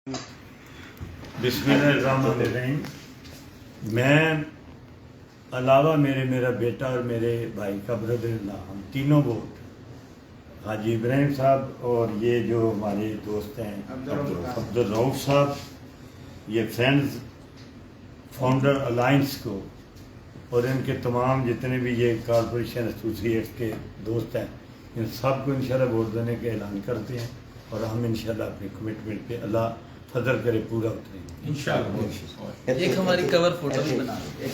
بسم اللہ الرحمن الرحیم. میں علاوہ میرا بیٹا اور میرے بھائی کا بردر اللہ، ہم تینوں ووٹ حاجی ابراہیم صاحب اور یہ جو ہمارے دوست ہیں عبدالرؤف صاحب، یہ فرینڈز فاؤنڈر الائنس کو اور ان کے تمام جتنے بھی یہ کارپوریشن ایسوسیٹس کے دوست ہیں، ان سب کو انشاءاللہ ووٹ دینے کا اعلان کرتے ہیں اور ہم انشاءاللہ اپنی کمٹمنٹ پہ اللہ فضل کرے پورا اتریں گے انشاءاللہ. ایک ہماری کور فوٹو بھی بنا دیں.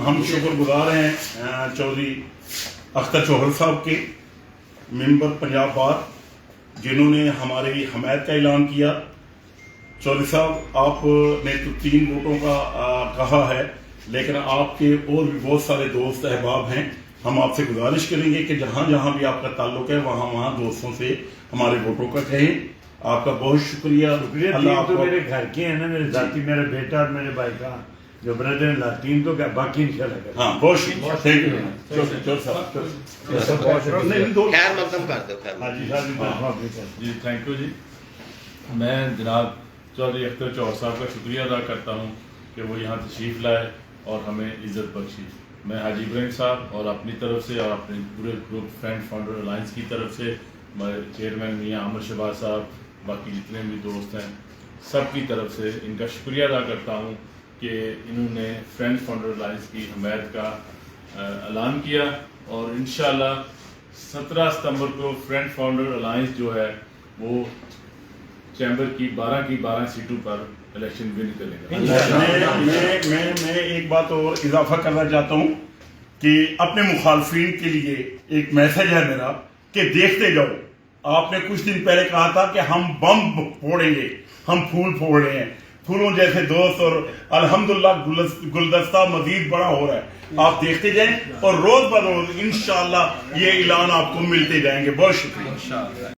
ہم شکر گزار ہیں چودھری اختر چوہل صاحب کے، ممبر پنجاب بار، جنہوں نے ہماری حمایت کا اعلان کیا. چودھری صاحب، آپ نے تو 3 ووٹوں کا کہا ہے، لیکن آپ کے اور بھی بہت سارے دوست احباب ہیں. ہم آپ سے گزارش کریں گے کہ جہاں جہاں بھی آپ کا تعلق ہے وہاں دوستوں سے ہمارے ووٹوں کا کہیں. آپ کا بہت شکریہ. اللہ آپ تو میرے گھر کے ہیں نا، میرے ذاتی، میرا بیٹا اور میرے بھائی کا جو بردر اللہ، 3 تو کیا باقی انشاءاللہ کریں. ہاں، بہت شکریہ. تھینک یو خیر مقدم کر دو. جی تھینک یو. جی میں جناب چودھری اختر چوہل صاحب کا شکریہ ادا کرتا ہوں کہ وہ یہاں تشریف لائے اور ہمیں عزت بخشی. میں حاجی ابراہیم صاحب اور اپنی طرف سے اور اپنے پورے گروپ فرینڈ فاؤنڈر الائنس کی طرف سے، ہمارے چیئرمین میاں عامر شہباز صاحب، باقی جتنے بھی دوست ہیں، سب کی طرف سے ان کا شکریہ ادا کرتا ہوں کہ انہوں نے فرینڈ فاؤنڈر الائنس کی حمایت کا اعلان کیا. اور انشاءاللہ 17 ستمبر کو فرینڈ فاؤنڈر الائنس جو ہے وہ چیمبر کی 12 سیٹوں پر الیکشن ون کرے گا. میں ایک بات اور اضافہ کرنا چاہتا ہوں کہ اپنے مخالفین کے لیے ایک میسج ہے میرا کہ دیکھتے جاؤ. آپ نے کچھ دن پہلے کہا تھا کہ ہم بم پھوڑیں گے، ہم پھول پھوڑ رہے ہیں، پھولوں جیسے دوست، اور الحمدللہ گلدستہ مزید بڑا ہو رہا ہے. آپ دیکھتے جائیں اور روز بروز انشاءاللہ یہ اعلان آپ کو ملتے جائیں گے. بہت شکریہ.